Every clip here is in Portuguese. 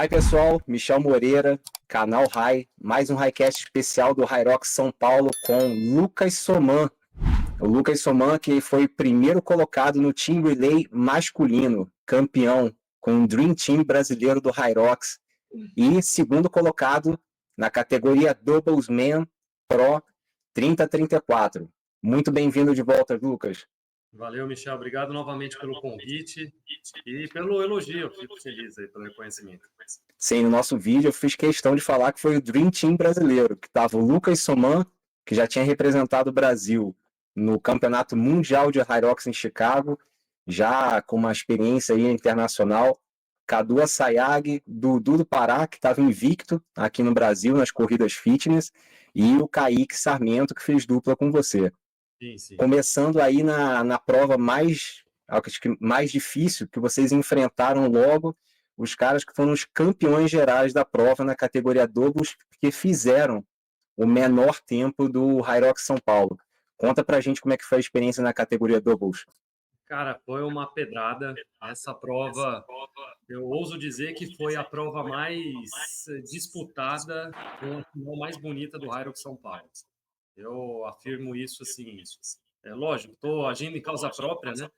Hi pessoal, Michel Moreira, canal High, mais um Highcast especial do Hyrox São Paulo com Lucas Soman. O Lucas Soman que foi primeiro colocado no Team Relay masculino, campeão, com o Dream Team brasileiro do Hyrox, e segundo colocado na categoria Doubles Man Pro 30-34. Muito bem-vindo de volta, Lucas. Valeu, Michel. Obrigado novamente pelo convite e pelo elogio. Eu fico feliz aí pelo reconhecimento. Sim, no nosso vídeo eu fiz questão de falar que foi o Dream Team brasileiro, que estava o Lucas Soman, que já tinha representado o Brasil no Campeonato Mundial de Hyrox em Chicago, já com uma experiência aí internacional, Cadu Assayag, Dudu do Pará, que estava invicto aqui no Brasil nas corridas fitness, e o Kaique Sarmento, que fez dupla com você. Sim. Começando aí na prova mais difícil, que vocês enfrentaram logo os caras que foram os campeões gerais da prova na categoria Doubles, que fizeram o menor tempo do Hyrox São Paulo. Conta pra gente como é que foi a experiência na categoria Doubles. Cara, foi uma pedrada. Essa prova, eu ouso dizer que foi a prova mais disputada, com a final mais bonita do Hyrox São Paulo. Eu afirmo isso assim. É lógico, estou agindo em causa própria, né?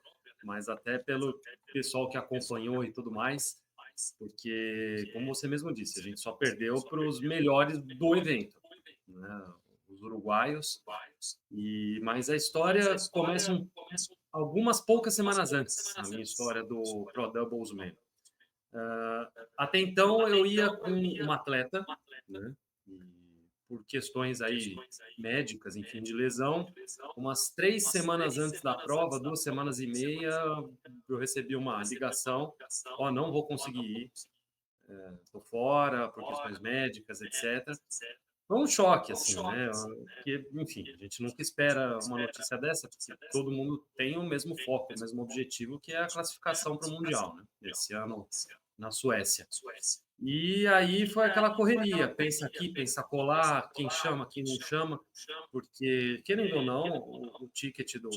Mas até pelo pessoal que acompanhou e tudo mais, porque, como você mesmo disse, a gente só perdeu para os melhores do evento, né? Os uruguaios. Mas a história começa algumas poucas semanas antes, a minha história do Pro Doubles Man. Até então eu ia com uma atleta, né? E por questões aí médicas, enfim, de lesão, umas 3 semanas antes da prova, 2 semanas e meia, eu recebi uma ligação: ó, não vou conseguir ir, tô fora por questões médicas, etc. Foi um choque, assim, né? Porque, enfim, a gente nunca espera uma notícia dessa, porque todo mundo tem o mesmo foco, o mesmo objetivo, que é a classificação para o Mundial, né? Esse ano na Suécia. E aí foi aquela correria, pensa aqui, pensa colar, quem chama, quem não chama, porque, querendo ou não, o ticket do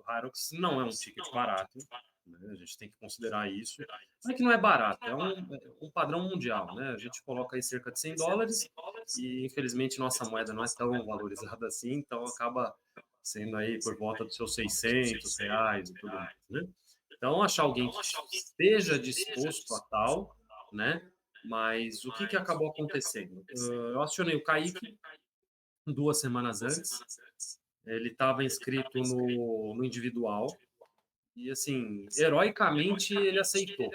Hyrox não é um ticket barato, né? A gente tem que considerar isso. Não é que não é barato, é um padrão mundial, né? A gente coloca aí cerca de $100 e, infelizmente, nossa moeda não é tão valorizada assim, então acaba sendo aí por volta dos seus R$ 600 e tudo mais, né? Então, achar alguém que esteja disposto a tal, né? Mas o que acabou acontecendo? Eu acionei o Kaique 2 semanas antes. Ele estava inscrito no individual e, assim, heroicamente ele aceitou,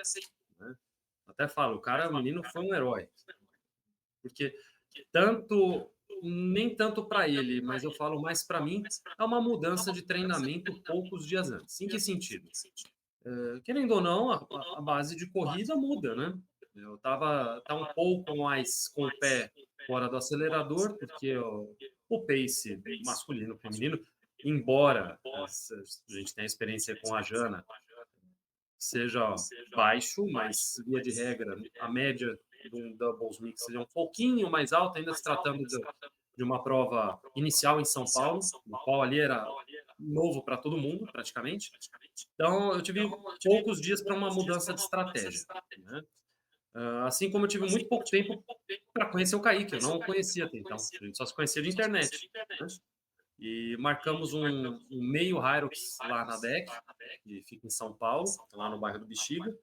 né? Até falo, o cara, o menino foi um herói, porque nem tanto para ele, mas eu falo mais para mim, é uma mudança de treinamento poucos dias antes. Em que sentido? Querendo ou não, a base de corrida muda, né? Eu tá um pouco mais com o pé fora do acelerador, porque o pace masculino, feminino, embora a gente tenha experiência com a Jana, seja baixo, mas via de regra, a média de um doubles mix seja um pouquinho mais alta, ainda se tratando de uma prova inicial em São Paulo, no qual ali era novo para todo mundo, praticamente. Então, eu tive poucos dias para uma mudança de estratégia, né? Assim como eu tive muito pouco tempo para conhecer o Kaique, eu não o conhecia até então, a gente só se conhecia de internet, né? E marcamos um meio Hyrox lá na DEC, que fica em São Paulo, lá no bairro do Bexiga.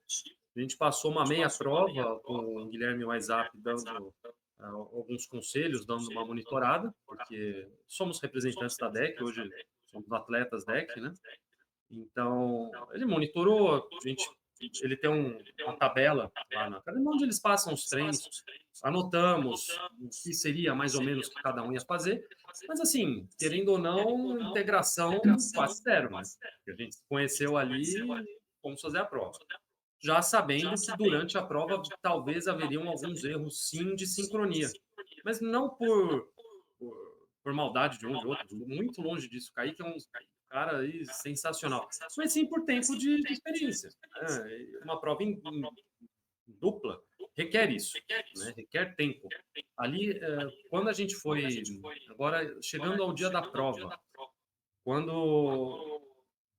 A gente passou uma meia prova com o Guilherme WhatsApp dando alguns conselhos, dando uma monitorada, porque somos representantes da DEC, hoje somos atletas DEC, né? Então, ele monitorou, ele tem uma tabela lá na academia onde eles passam os treinos, anotamos o que seria mais ou menos o que cada um ia fazer, mas assim, querendo ou não, integração quase zero, né? A gente se conheceu ali, vamos fazer a prova. Já sabendo que durante a prova talvez haveriam alguns erros, sim, de sincronia. Mas não por maldade de um de outro, muito longe disso. O Kaique é um cara aí sensacional. Mas sim por tempo de experiência, né? Uma prova em dupla requer isso, né? Requer tempo. Ali, quando a gente foi, agora chegando ao dia da prova, quando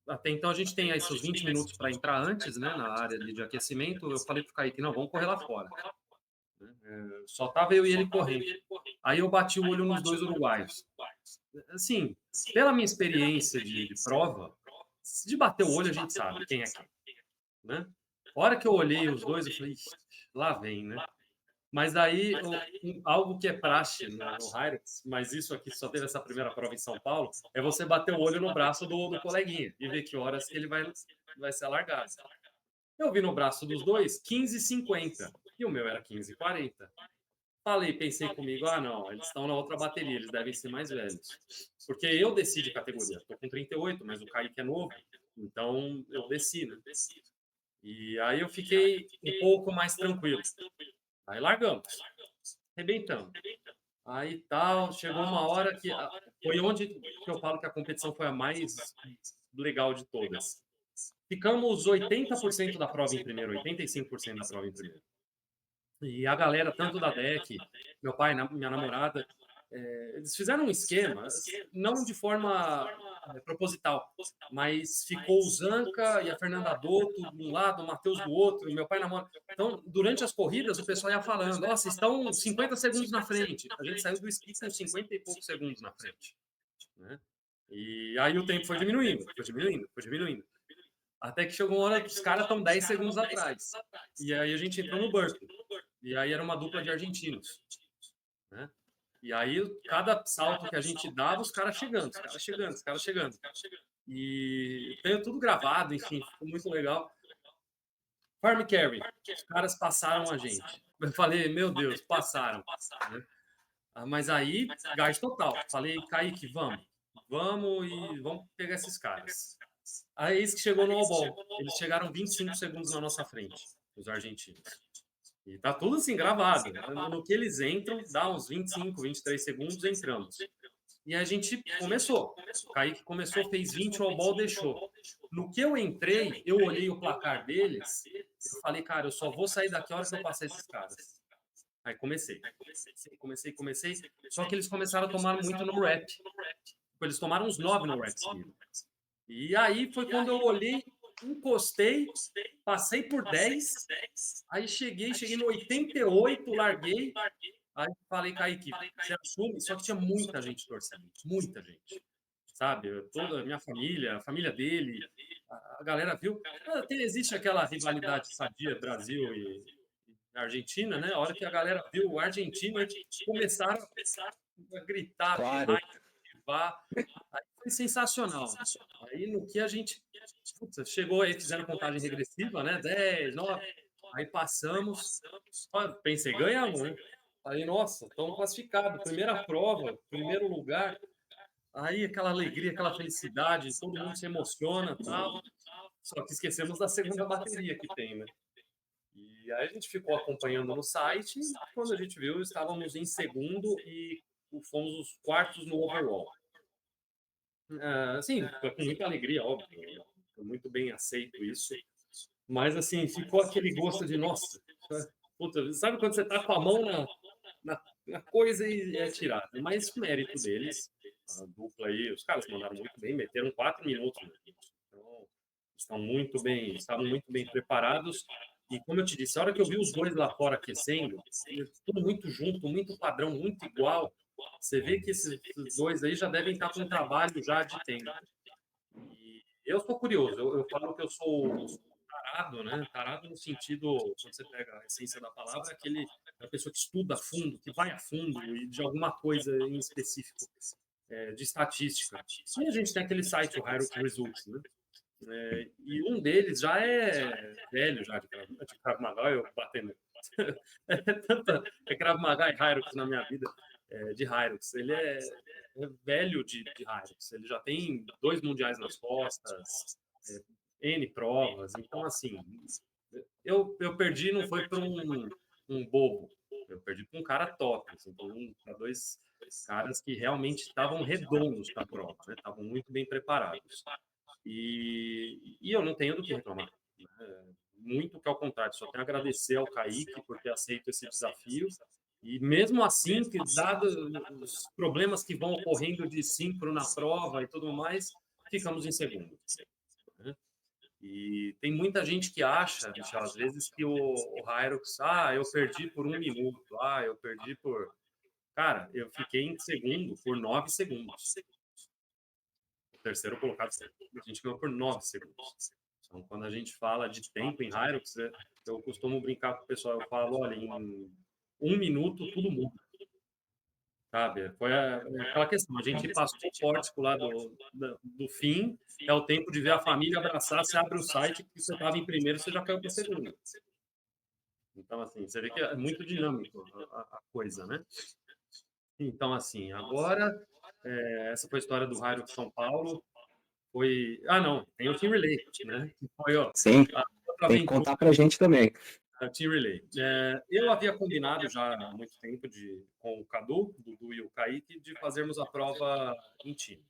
até então a gente tem aí seus 20 minutos para entrar antes, né, na área de aquecimento, eu falei para o Kaique, não, vamos correr lá fora. Só tava eu e ele correndo. Aí eu bati o olho nos dois uruguaios. Assim, pela minha experiência de prova, de bater o olho a gente sabe quem é quem, né? A hora que eu olhei os dois, eu falei, lá vem, né? Mas daí, algo que é praxe no Hyrox, mas isso aqui só teve essa primeira prova em São Paulo, é você bater o olho no braço do coleguinha e ver que horas que ele vai ser alargado. Eu vi no braço dos dois 15h50 e o meu era 15h40. Pensei comigo, não, eles estão na outra bateria, eles devem ser mais velhos. Porque eu desci de categoria, estou com 38, mas o Kaique é novo, então eu desci, né? E aí eu fiquei um pouco mais tranquilo. Aí largamos, arrebentamos. Aí tal, chegou uma hora que foi onde que eu falo que a competição foi a mais legal de todas. Ficamos 80% da prova em primeiro, 85% da prova em primeiro. E a galera, tanto da DEC, meu pai, minha namorada, eles fizeram um esquema, não de forma proposital, mas ficou o Zanca e a Fernanda Dotto de um lado, o Matheus do outro, e meu pai namora. Então, durante as corridas, o pessoal ia falando, nossa, estão 50 segundos na frente. A gente saiu do esqui com 50 e poucos segundos na frente, né? E aí o tempo foi diminuindo, foi diminuindo, foi diminuindo. Até que chegou uma hora que os caras estão 10 segundos atrás. E aí a gente entrou no burpee. E aí era uma dupla de argentinos, né? E aí, cada salto que a gente dava, os caras chegando, os caras chegando, os caras chegando. E tenho tudo gravado, enfim, ficou muito legal. Farm Carry, os caras passaram a gente. Eu falei, meu Deus, passaram. Né? Mas aí, gás total. Falei, Kaique, vamos e vamos pegar esses caras. Aí eis que chegou no all-ball. Eles chegaram 25 segundos na nossa frente, os argentinos. E tá tudo assim gravado. No que eles entram, dá uns 25, 23 segundos, entramos. E a gente começou. O Kaique começou, fez 20, o all-ball deixou. No que eu entrei, eu olhei o placar deles, eu falei, cara, eu só vou sair daqui a hora que eu passar esses caras. Aí comecei. Só que eles começaram a tomar muito no rap. Eles tomaram uns 9 no rap seguido. E aí foi quando eu olhei, encostei, passei por 10, aí cheguei no 88, larguei, aí falei, Kaique, você assume? Só que tinha muita gente torcendo, muita gente, sabe? Toda a minha família, a família dele, a galera viu. Existe aquela rivalidade sadia Brasil e Argentina, né? A hora que a galera viu o argentino, começaram a gritar, Claro. Aí foi sensacional. Aí no que a gente chegou aí, fizeram contagem regressiva, né? 10, 9. Aí passamos. Pensei, ganhamos, né? Aí, nossa, estamos classificados. Primeira prova, primeiro lugar. Aí aquela alegria, aquela felicidade, todo mundo se emociona e tal. Só que esquecemos da segunda bateria que tem, né? E aí a gente ficou acompanhando no site. E quando a gente viu, estávamos em segundo e fomos os quartos no overall. Sim, com muita alegria, óbvio. Foi muito bem aceito isso. Mas, assim, ficou aquele gosto de, nossa, puta, sabe quando você tá com a mão na coisa e é tirado? Mas mérito deles, a dupla aí, os caras mandaram muito bem, meteram 4 minutos. Né? Então, estavam muito bem preparados. E, como eu te disse, a hora que eu vi os dois lá fora aquecendo, tudo muito junto, muito padrão, muito igual, você vê que esses dois aí já devem estar com um trabalho já de tempo. E eu sou curioso, eu falo que eu sou tarado, né? Tarado no sentido, quando você pega a essência da palavra, a pessoa que estuda a fundo, que vai a fundo e de alguma coisa em específico, de estatística. E a gente tem aquele site, o Hyrox Results, né? E um deles já é velho, já de Krav Maga, eu batendo. É Krav Maga e Hyrox na minha vida, de Hyrox. Ele é velho de Hyrox. Ele já tem 2 mundiais nas costas, N provas. Então, assim, eu perdi, não foi para um bobo. Eu perdi para um cara top. Assim, para 2 caras que realmente estavam redondos para a prova, né? Estavam muito bem preparados. E eu não tenho do que reclamar. Né? Muito que ao contrário, só tenho a agradecer ao Kaique por ter aceito esse desafio. E mesmo assim, que dados os problemas que vão ocorrendo de síncro na prova e tudo mais, ficamos em segundo. Né? E tem muita gente que acha, Michel, às vezes que o Hyrox, eu perdi por 1 minuto, eu perdi por... Cara, eu fiquei em segundo por 9 segundos. O terceiro colocado, a gente ganhou por 9 segundos. Então, quando a gente fala de tempo em Hyrox, eu costumo brincar com o pessoal, eu falo, olha, em 1 minuto tudo muda. Sabe? Foi aquela questão, a gente passou o pórtico lá do fim, é o tempo de ver a família abraçar, você abre o site, que você estava em primeiro, você já caiu para segundo. Então, assim, você vê que é muito dinâmico a coisa, né? Então, assim, agora, essa foi a história do Raio de São Paulo, foi... não, tem o Team Relay, né? Que foi, ó, Sim, a outra tem que aventura. contar pra gente também. Team Relay. Eu havia combinado já há muito tempo com o Cadu, o Dudu e o Kaique de fazermos a prova em time.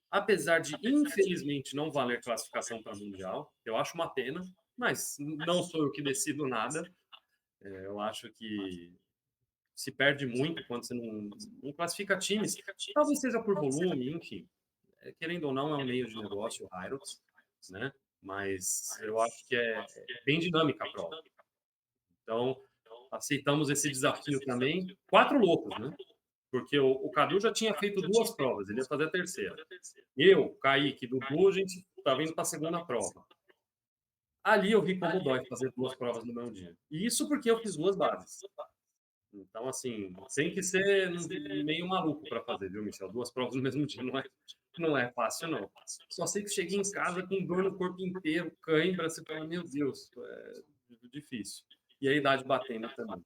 Apesar de, infelizmente, não valer classificação para Mundial, eu acho uma pena, mas não sou eu que decido nada. Eu acho que se perde muito quando você não classifica times. Talvez seja por volume, enfim. Querendo ou não, é um meio de negócio, o Hyrox, né? Mas eu acho que é bem dinâmica a prova. Então, aceitamos esse desafio também. 4 loucos, né? Porque o Cadu já tinha feito 2 provas, ele ia fazer a terceira. Eu, Kaique, Dudu, a gente estava indo para a segunda prova. Ali eu vi como dói fazer 2 provas no mesmo dia. E isso porque eu fiz 2 bases. Então, assim, tem que ser meio maluco para fazer, viu, Michel? 2 provas no mesmo dia não é fácil, não. Só sei que cheguei em casa com dor no corpo inteiro, cãibra, você fala, meu Deus, é difícil. E a idade batendo também.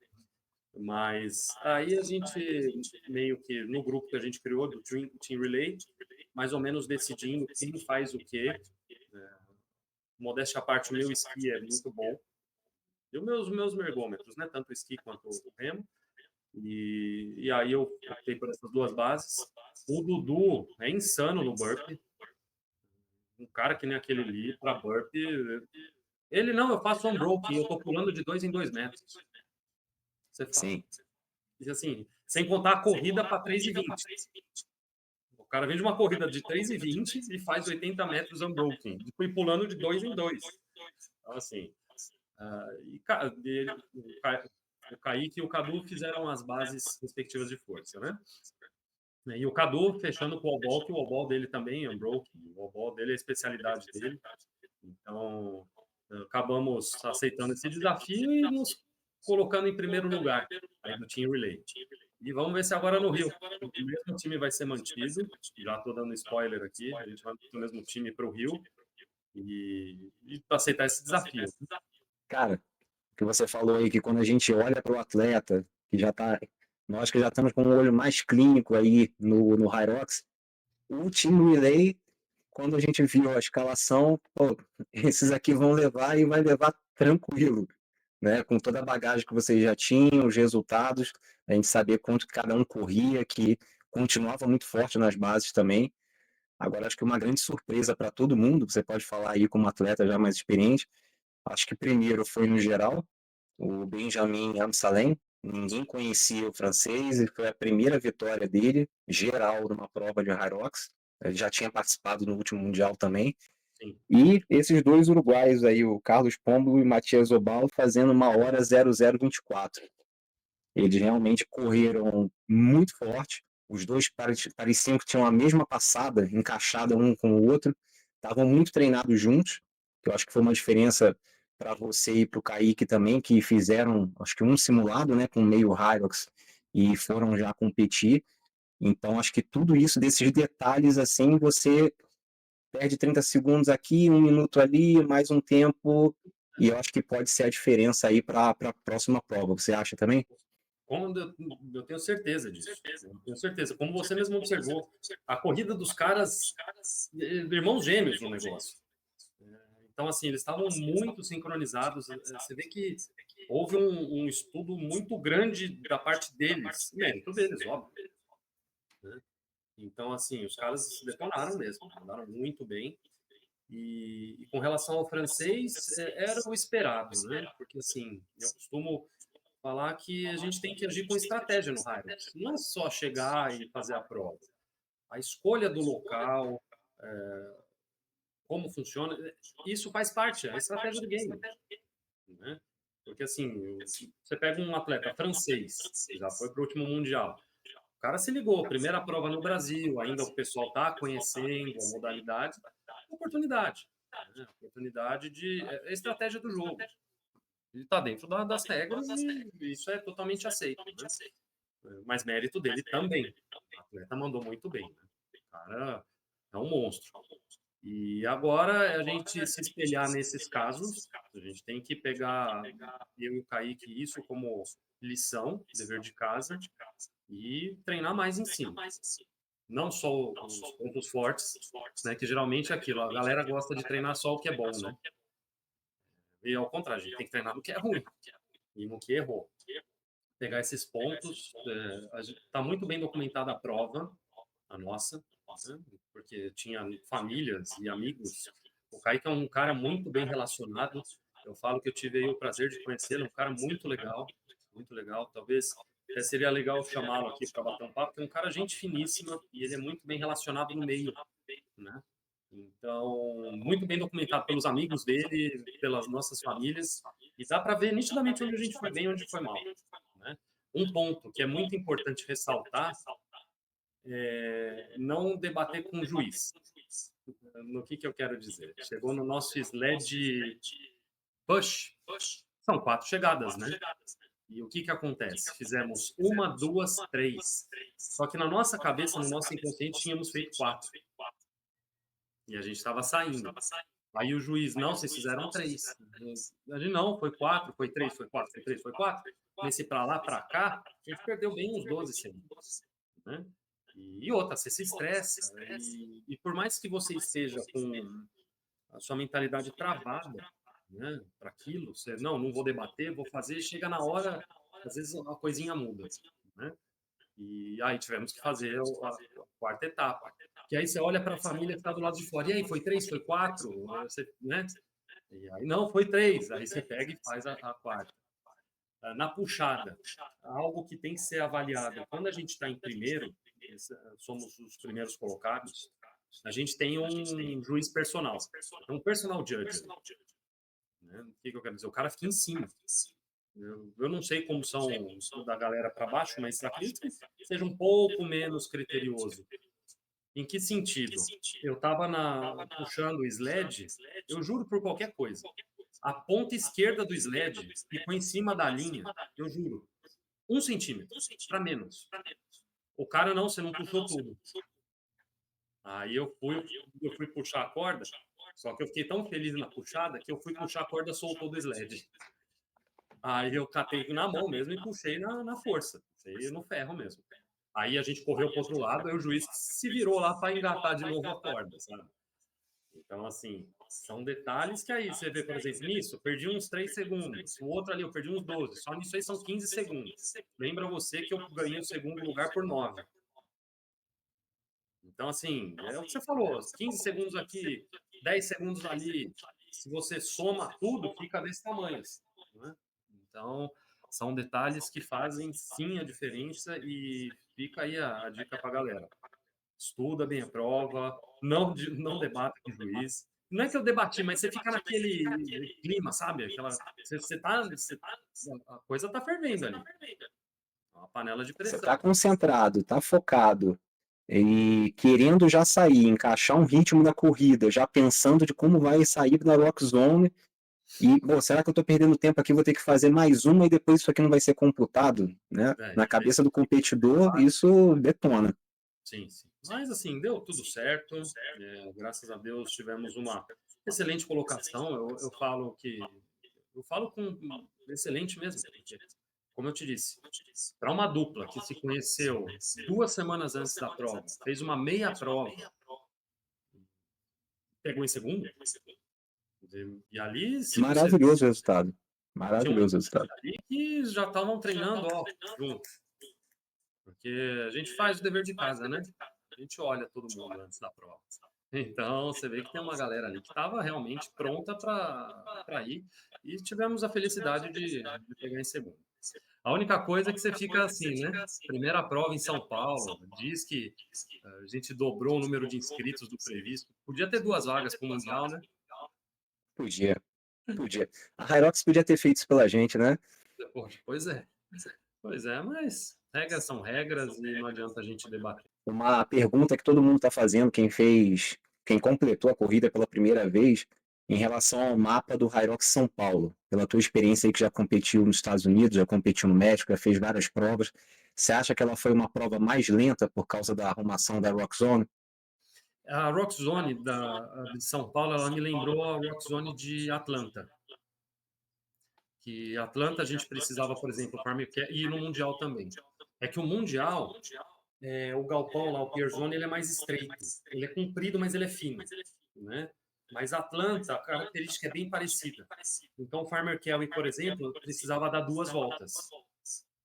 Mas aí a gente meio que, no grupo que a gente criou, do Team Relay, mais ou menos decidindo quem faz o quê. Modéstia à parte, o meu esqui é muito bom. E os meus ergômetros, né? Tanto o esqui quanto o remo. E aí eu optei por essas 2 bases. O Dudu é insano no burpee. Um cara que nem aquele ali, para burpee... Ele não, eu faço unbroken, eu tô pulando de 2 em 2 metros. Você fala. Sim. E assim, sem contar a corrida para 3,20. O cara vem de uma corrida de 3,20 e faz 80 metros unbroken. E foi pulando de 2 em 2. Então, assim... o Kaique e o Cadu fizeram as bases respectivas de força, né? E o Cadu fechando com o wall-ball, que o wall-ball dele também é unbroken. O wall-ball dele é a especialidade dele. Então, acabamos aceitando esse desafio e nos colocando em primeiro lugar aí do Team Relay. E vamos ver se agora no Rio o mesmo time vai ser mantido. Já estou dando spoiler aqui, a gente vai o mesmo time para o Rio e para aceitar esse desafio. Cara, o que você falou aí, que quando a gente olha para o atleta, que já tá, nós que já estamos com um olho mais clínico aí no Hyrox, o Team Relay, quando a gente viu a escalação, pô, esses aqui vão levar e vai levar tranquilo, né? Com toda a bagagem que vocês já tinham, os resultados, a gente sabia quanto cada um corria, que continuava muito forte nas bases também. Agora, acho que uma grande surpresa para todo mundo, você pode falar aí como atleta já mais experiente, acho que primeiro foi no geral, o Benjamin Amsalem, ninguém conhecia o francês e foi a primeira vitória dele, geral, numa prova de Hyrox. Ele já tinha participado no último Mundial também. Sim. E esses 2 uruguaios aí, o Carlos Pombo e o Matias Obal, fazendo 1h0024. Eles realmente correram muito forte. Os dois pareciam que tinham a mesma passada, encaixada um com o outro. Estavam muito treinados juntos, que eu acho que foi uma diferença para você e para o Kaique também, que fizeram, acho que um simulado, né, com meio Hyrox e foram já competir. Então, acho que tudo isso, desses detalhes, assim, você perde 30 segundos aqui, 1 minuto ali, mais um tempo, e eu acho que pode ser a diferença aí para a próxima prova. Você acha também? Eu tenho certeza disso. Eu tenho certeza. Como você mesmo observou, a corrida dos caras, irmãos gêmeos no negócio. Então, assim, eles estavam muito sincronizados. Você vê que houve um estudo muito grande da parte deles, mérito deles, óbvio. Né? Então, assim, os caras detonaram mesmo, mandaram muito bem. E com relação ao francês, era o esperado, né? Porque, assim, eu costumo falar que a gente tem que agir com estratégia no Hyrox. Não é só chegar e fazer a prova. A escolha do local, como funciona. Isso faz parte, é a estratégia do game, né? Porque, assim, você pega um atleta francês, que já foi para o último Mundial, o cara se ligou, primeira prova no Brasil, ainda o pessoal está conhecendo a modalidade, oportunidade. Né? Oportunidade de... É a estratégia do jogo. Ele está dentro das regras e isso é totalmente aceito. Né? Mas mérito dele também. O atleta mandou muito bem. Né? O cara é um monstro. E agora a gente se espelhar nesses casos, a gente tem que pegar, eu e o Kaique, isso como lição, dever de casa, e treinar mais em cima. Não só os pontos fortes, né, que geralmente é aquilo, a galera gosta de treinar só o que é bom, né? E ao contrário, a gente tem que treinar no que é ruim e no que errou. Pegar esses pontos, está muito bem documentada a prova, a nossa, né? Porque tinha famílias e amigos. O Kaique é um cara muito bem relacionado. Eu falo que eu tive aí o prazer de conhecê-lo, um cara muito legal, muito legal. Talvez seria legal chamá-lo aqui para bater um papo, porque é um cara gente finíssima e ele é muito bem relacionado no meio, né? Então, muito bem documentado pelos amigos dele, pelas nossas famílias, e dá para ver nitidamente onde a gente foi bem e onde foi mal, né? Um ponto que é muito importante ressaltar não debater com o juiz. No que eu quero dizer? Chegou no nosso sled push, são 4 chegadas, né? E o que acontece? Fizemos 1, 2, 3. Só que na nossa cabeça, no nosso inconsciente, tínhamos feito 4. E a gente estava saindo. Aí o juiz, não, vocês fizeram 3. A gente, não, foi 4, foi 3, foi 4, foi 3, foi 4. Nesse para lá, para cá, a gente perdeu bem uns 12 segundos, né? E outra, você se estressa. E por mais que você esteja com a sua mentalidade travada, né, para aquilo, você, não vou debater, vou fazer, chega na hora, às vezes a coisinha muda, né? E aí tivemos que fazer a quarta etapa. Que aí você olha para a família que está do lado de fora, e aí, foi 3, foi 4? Você, né? E aí, não, foi 3. Aí você pega e faz a quarta. Na puxada, algo que tem que ser avaliado. Quando a gente está em primeiro, somos os primeiros colocados, a gente tem um juiz personal, um personal judge. Né? O que eu quero dizer? O cara fica em cima. Eu não sei como são da galera para baixo, mas acredito que seja um pouco menos criterioso. Em que sentido? Eu estava puxando o sled, eu juro por qualquer coisa. A ponta esquerda do sled ficou em cima da linha, eu juro. 1 centímetro, para menos. O cara, não, você não puxou tudo. Aí eu fui puxar a corda, só que eu fiquei tão feliz na puxada que eu fui puxar a corda, soltou do sled. Aí eu catei na mão mesmo e puxei na força, puxei no ferro mesmo. Aí a gente correu para o outro lado, aí o juiz se virou lá para engatar de novo a corda, sabe? Então, assim, são detalhes que aí você vê, por exemplo, nisso, eu perdi uns 3 segundos, o outro ali eu perdi uns 12, só nisso aí são 15 segundos. Lembra você que eu ganhei o segundo lugar por 9. Então, assim, é o que você falou, 15 segundos aqui, 10 segundos ali, se você soma tudo, fica desse tamanho. Né? Então, são detalhes que fazem sim a diferença e fica aí a dica para a galera. Estuda bem a prova, não debata com o juiz. Não é que eu debati, mas você fica naquele clima, sabe? A coisa tá fervendo ali. Uma panela de Você pressão. está concentrado, está focado e querendo já sair, encaixar um ritmo na corrida, já pensando de como vai sair na lock zone. E, será que eu estou perdendo tempo aqui? Vou ter que fazer mais uma e depois isso aqui não vai ser computado, né? Na cabeça do competidor, isso detona. Sim, sim. Mas, assim, deu tudo certo. Graças a Deus tivemos uma excelente colocação. Eu falo com excelente mesmo. Porque, como eu te disse, para uma dupla que se conheceu 2 semanas antes da prova, fez uma meia prova, pegou em segundo, e ali, se você Maravilhoso o resultado. tinha Maravilhoso o resultado. ali que já estavam treinando, ó, junto. Porque a gente faz o dever de casa, né? A gente olha todo mundo antes da prova. Então, você vê que tem uma galera ali que estava realmente pronta para ir e tivemos a felicidade de pegar em segundo. A única coisa é que você fica assim, né? Primeira prova em São Paulo, diz que a gente dobrou o número de inscritos do previsto. Podia ter 2 vagas para o Mundial, né? Podia, podia. A Hyrox podia ter feito isso pela gente, né? Poxa, pois é. Pois é, mas regras são regras e não adianta a gente debater. Uma pergunta que todo mundo está fazendo, quem completou a corrida pela primeira vez, em relação ao mapa do Hyrox São Paulo. Pela tua experiência aí que já competiu nos Estados Unidos, já competiu no México, já fez várias provas, você acha que ela foi uma prova mais lenta por causa da arrumação da Rock Zone? A Rock Zone de São Paulo, ela me lembrou a Rock Zone de Atlanta. Que Atlanta a gente precisava, por exemplo, e no Mundial também. É que o Mundial, o galpão lá, o Pier Zone, ele é mais estreito. Ele é comprido, mas ele é fino, né? Mas Atlanta, a característica é bem parecida. Então, o Farmer Kelly, por exemplo, precisava dar 2 voltas,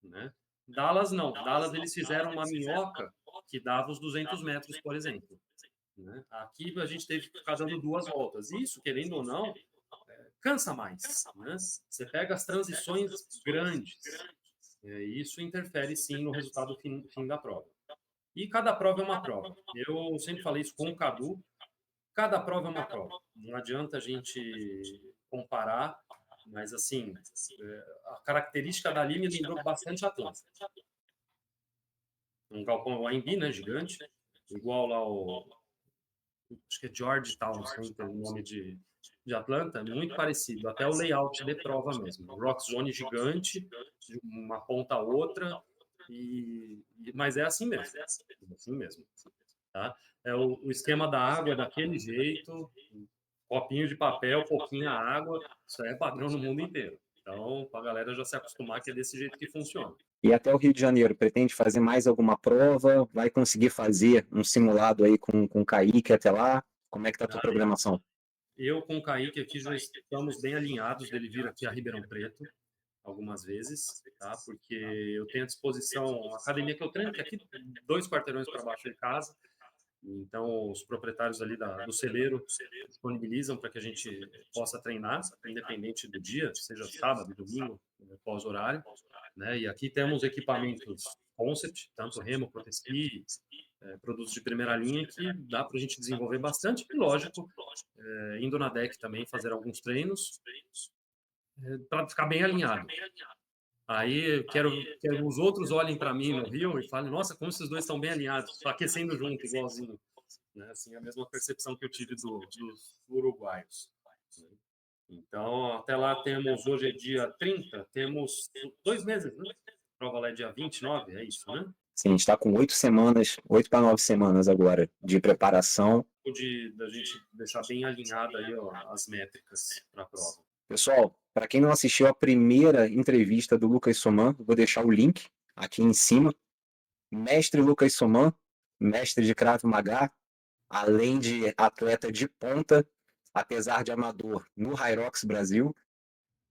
né? Dallas, não. Dallas, eles fizeram uma minhoca que dava os 200 metros, por exemplo, né? Aqui, a gente teve que ficar dando 2 voltas. Isso, querendo ou não, cansa mais, né? Você pega as transições grandes, e isso interfere, sim, no resultado fim da prova. E cada prova é uma prova. Eu sempre falei isso com o Cadu, cada prova é uma prova. Não adianta a gente comparar, mas, assim, a característica dali me lembrou bastante a Atlanta. Um galpão AMB, né, gigante, igual lá acho que é Georgetown, assim, tem o nome de Atlanta, muito parecido, até o layout de prova mesmo. Rock Zone gigante, de uma ponta a outra, mas é assim mesmo, assim mesmo, tá? O esquema da água é daquele jeito, copinho de papel, pouquinha água, isso aí é padrão no mundo inteiro. Então, para a galera já se acostumar que é desse jeito que funciona. E até o Rio de Janeiro, pretende fazer mais alguma prova? Vai conseguir fazer um simulado aí com o Kaique até lá? Como é que tá a tua programação? Eu com o Kaique aqui já estamos bem alinhados dele vir aqui a Ribeirão Preto algumas vezes, tá? Porque eu tenho à disposição a academia que eu treino, que é aqui 2 quarteirões para baixo de casa. Então, os proprietários ali do celeiro disponibilizam para que a gente possa treinar, independente do dia, seja sábado, domingo, pós-horário, né? E aqui temos equipamentos concept, tanto remo quanto esqui, produtos de primeira linha que dá para a gente desenvolver bastante. E, lógico, indo na deck também, fazer alguns treinos para ficar bem alinhado. Aí quero os outros olhem para mim no Rio e falem, nossa, como esses dois estão bem alinhados, só aquecendo junto, igualzinho. Né? Assim, a mesma percepção que eu tive dos uruguaios. Né? Então, até lá temos, hoje é dia 30, temos 2 meses, né? A prova lá é dia 29, é isso, né? Sim, a gente está com 8 semanas, 8 para 9 semanas agora de preparação. Da gente deixar bem alinhada aí, ó, as métricas para a prova. Pessoal, para quem não assistiu a primeira entrevista do Lucas Soman, vou deixar o link aqui em cima. Mestre Lucas Soman, mestre de Krav Maga, além de atleta de ponta, apesar de amador no Hyrox Brasil.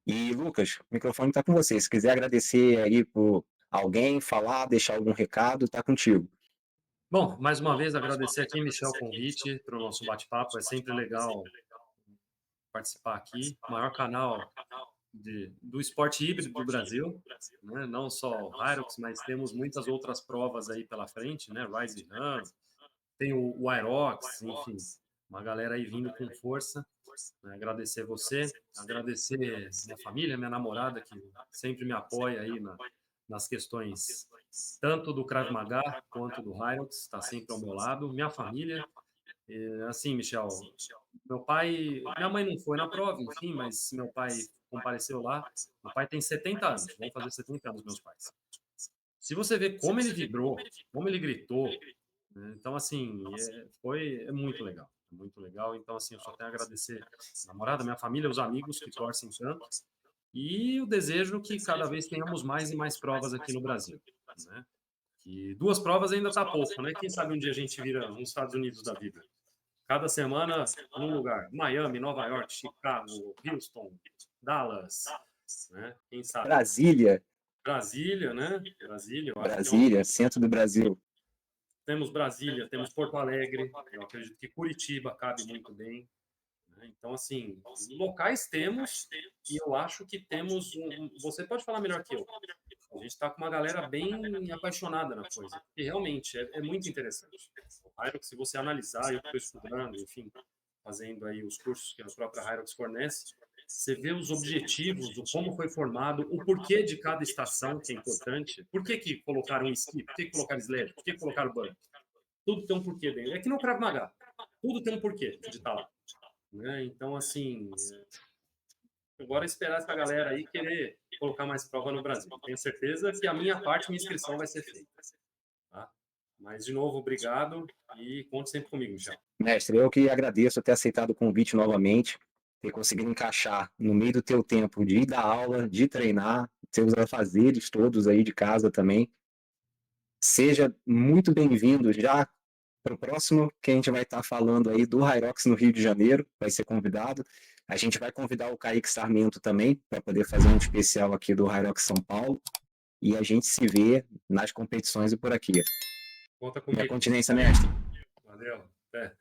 E Lucas, o microfone está com você. Se quiser agradecer aí por alguém, falar, deixar algum recado, está contigo. Bom, mais uma vez agradecer aqui, Michel, o convite para o nosso bate-papo. É sempre legal participar aqui. O maior canal do esporte híbrido do Brasil, né? Não só o Hyrox, mas temos muitas outras provas aí pela frente, né? Rise Run, tem o Aerox, enfim, uma galera aí vindo com força. Né? Agradecer você, agradecer minha família, minha namorada, que sempre me apoia aí nas questões tanto do Krav Maga quanto do Hyrox, está sempre ao meu lado. Minha família, assim, Michel, minha mãe não foi na prova, enfim, mas meu pai compareceu lá. Meu pai tem 70 anos, vão fazer 70 anos meus pais. Se você vê como ele vibrou, como ele gritou, né? Então, assim, foi muito legal, muito legal. Então, assim, eu só tenho a agradecer a namorada, minha família, os amigos que torcem tanto, e o desejo que cada vez tenhamos mais e mais provas aqui no Brasil, né? Que 2 provas ainda está pouco, né? Quem sabe um dia a gente vira nos Estados Unidos da vida. Cada semana num lugar. Miami, Nova York, Chicago, Houston, Dallas, né? Quem sabe? Brasília, Brasília, né? Brasília, eu acho que Brasília, centro do Brasil. temos Brasília, temos Porto Alegre, eu acredito que Curitiba cabe muito bem. né? Então, assim, locais temos, e eu acho que temos você pode falar melhor que eu. A gente está com uma galera bem apaixonada na coisa, e realmente é muito interessante. O Hyrox, se você analisar, eu estou estudando, enfim, fazendo aí os cursos que a própria Hyrox fornece, você vê os objetivos, o como foi formado, o porquê de cada estação, que é importante. Por que que colocaram esqui? Por que que colocaram sledge? Por que que colocaram banco? Tudo tem um porquê dentro. É que não Krav Maga. Tudo tem um porquê de estar lá, né? Então, assim, agora é esperar essa galera aí querer colocar mais prova no Brasil. Tenho certeza que a minha parte, minha inscrição vai ser feita. Tá? Mas, de novo, obrigado e conte sempre comigo, Michel. Mestre, eu que agradeço ter aceitado o convite novamente, ter conseguido encaixar no meio do teu tempo de ir dar aula, de treinar, seus afazeres todos aí de casa também. Seja muito bem-vindo já para o próximo, que a gente vai estar falando aí do Hyrox no Rio de Janeiro, vai ser convidado. A gente vai convidar o Kaique Sarmento também, para poder fazer um especial aqui do Hyrox São Paulo, e a gente se vê nas competições e por aqui. Conta Minha comigo. continência, mestre. Valeu. Até.